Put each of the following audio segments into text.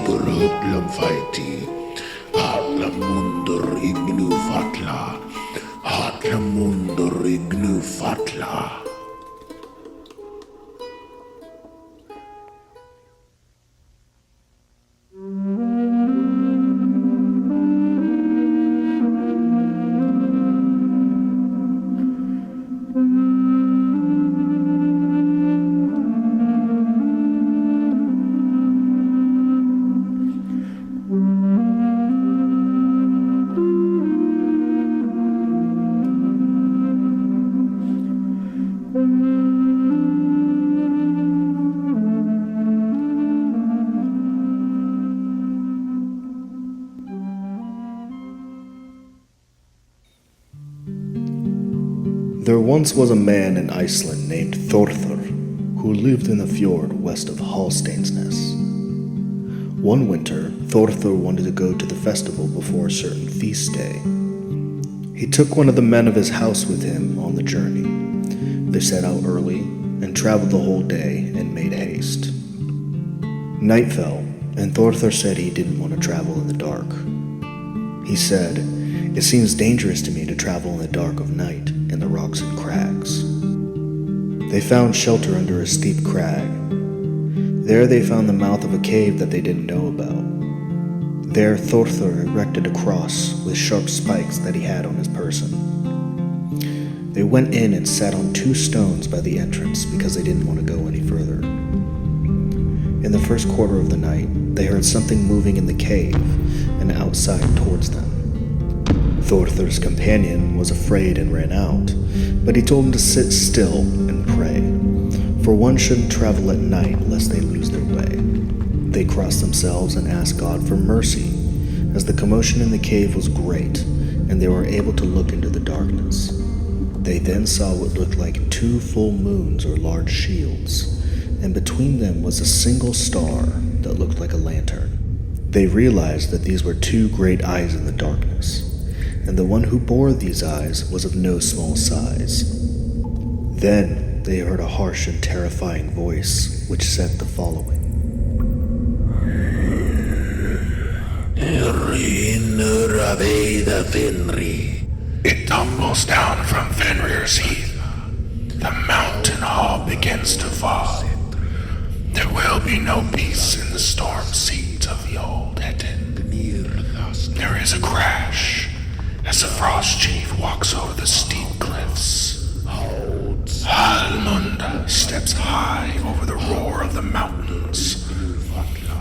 Sigur höglum fæti, allar mundur ignu falla, allar mundur ignu falla. There once was a man in Iceland named Þórr, who lived in the fjord west of Hallsteinsnes. One winter, Þórr wanted to go to the festival before a certain feast day. He took one of the men of his house with him on the journey. They set out early and traveled the whole day and made haste. Night fell, and Þórr said he didn't want to travel in the dark. He said, "It seems dangerous to me to travel in the dark of night in the rocks and crags." They found shelter under a steep crag. There they found the mouth of a cave that they didn't know about. There Þórr erected a cross with sharp spikes that he had on his person. They went in and sat on 2 stones by the entrance because they didn't want to go any further. In the first quarter of the night, they heard something moving in the cave and outside towards them. Þór's companion was afraid and ran out, but he told him to sit still and pray, for one shouldn't travel at night lest they lose their way. They crossed themselves and asked God for mercy, as the commotion in the cave was great, and they were able to look into the darkness. They then saw what looked like 2 full moons or large shields, and between them was a single star that looked like a lantern. They realized that these were 2 great eyes in the darkness, and the one who bore these eyes was of no small size. Then they heard a harsh and terrifying voice which said the following. It tumbles down from Fenrir's heath. The mountain hall begins to fall. There will be no peace in the storm seas of the old jötunn. There is a crash as the frost chief walks over the steep cliffs. Hallmund steps high over the roar of the mountains.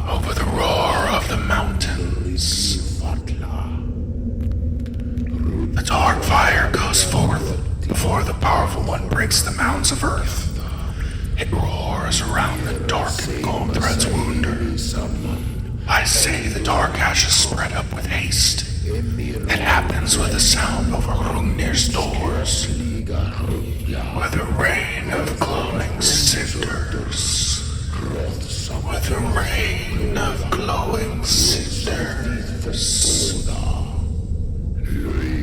Over the roar of the mountains. The dark fire goes forth before the powerful one breaks the mounds of earth. It roars around the dark and gold threads wounder. I say the dark ashes spread up with haste. It happens with a sound over Hrungnir's doors, with a rain of glowing cinders, with a rain of glowing cinders.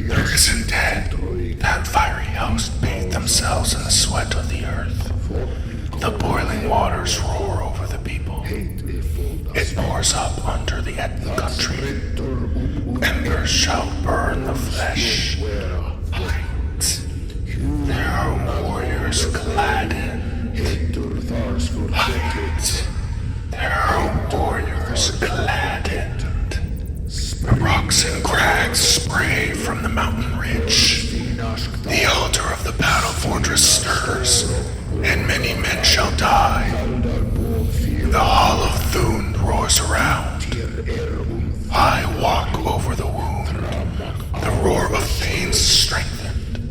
There isn't dead. That fiery host bathe themselves in the sweat of the earth. The boiling waters roar over the people. It pours up under the Jötunn country. Embers shall burn the flesh. Light. There are warriors clad in light. There are warriors clad in. The rocks and crags spray from the mountain ridge. The altar of the battle fortress stirs, and many men shall die. The hall of Thun roars around. I walk over the wound. The roar of pain strengthened.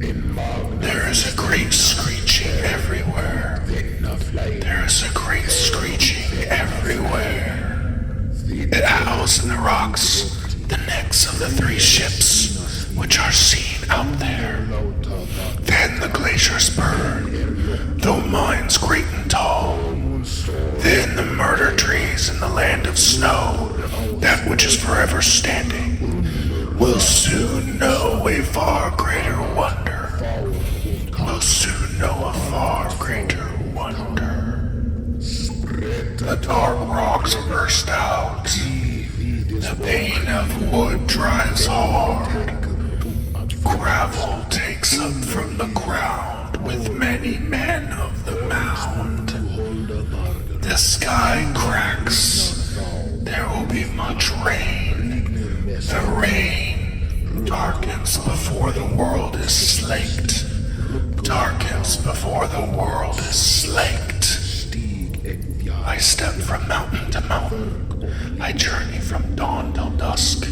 There is a great screeching everywhere. There is a great screeching everywhere. It howls in the rocks, the necks of the 3 ships, which are seen out there. Then the glaciers burn, though mines great and tall. Then the murder trees in the land of snow, that which is forever standing, will soon know a far greater wonder. Will soon know a far greater wonder. The dark rocks burst out. spikes up from the ground with many men of the mound. The sky cracks. There will be much rain. The rain darkens before the world is slaked. Darkens before the world is slaked. I step from mountain to mountain. I journey from dawn till dusk.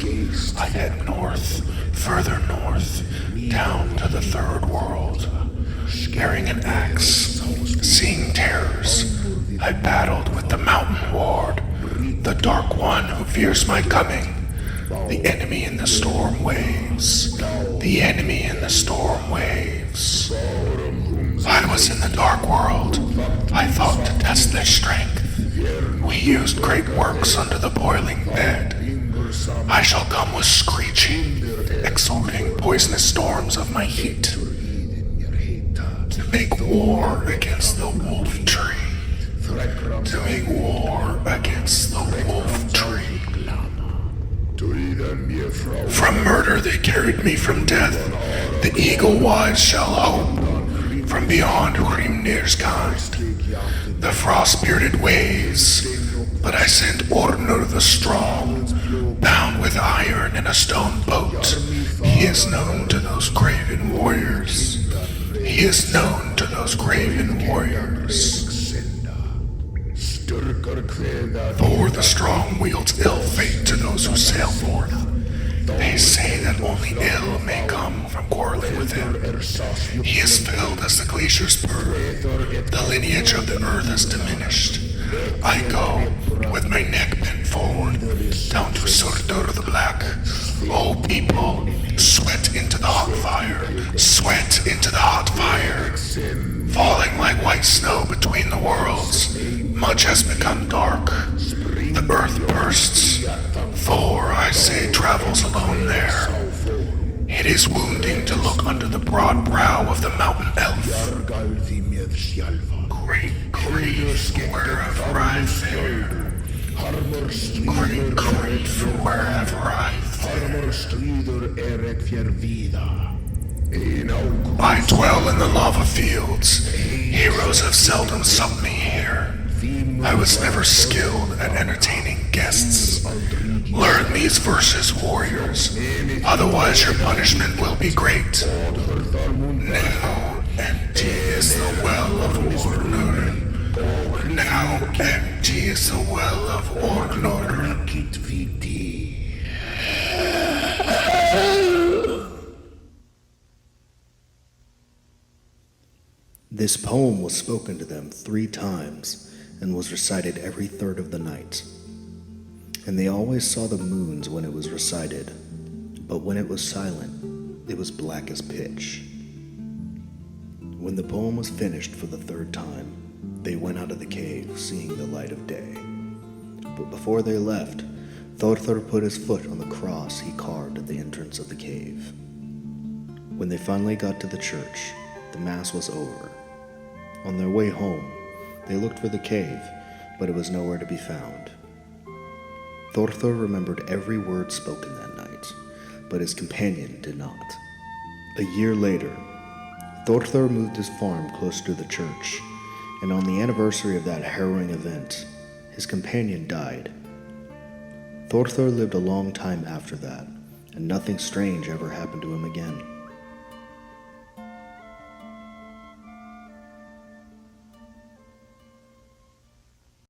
I head north, further north, down to the third world. Carrying an axe, seeing terrors, I battled with the mountain ward, the dark one who fears my coming, the enemy in the storm waves, the enemy in the storm waves. I was in the dark world. I thought to test their strength. We used great works under the boiling bed. I shall come with screeching, exuding poisonous storms of my heat, to make war against the wolf tree, to make war against the wolf tree. From murder they carried me from death, the eagle-wise shall hope, from beyond Hrimnir's kind, the frost-bearded waves. But I sent Ornur the strong, bound with iron in a stone boat. He is known to those craven warriors. He is known to those craven warriors. Thor the strong wields ill fate to those who sail forth. They say that only ill may come from quarreling with him. He is filled as the glaciers burn. The lineage of the earth has diminished. I go with my neck bent forward down to Surtur the Black. Oh people, sweat into the hot fire, sweat into the hot fire. Falling like white snow between the worlds, much has become dark. The earth bursts. Thor, I say, travels alone there. It is wounding to look under the broad brow of the mountain elf. Great grief wherever I fare. Great grief wherever I fare. I dwell in the lava fields. Heroes have seldom sought me here. I was never skilled at entertaining guests. Learn these verses, warriors, otherwise your punishment will be great. Now empty is the well of Ornur. Now empty is the well of Ornur. This poem was spoken to them 3 times and was recited every third of the night. And they always saw the moons when it was recited, but when it was silent, it was black as pitch. When the poem was finished for the 3rd time, they went out of the cave, seeing the light of day. But before they left, Þórr put his foot on the cross he carved at the entrance of the cave. When they finally got to the church, the mass was over. On their way home, they looked for the cave, but it was nowhere to be found. Þórr remembered every word spoken that night, but his companion did not. A year later, Þórr moved his farm close to the church, and on the anniversary of that harrowing event, his companion died. Þórr lived a long time after that, and nothing strange ever happened to him again.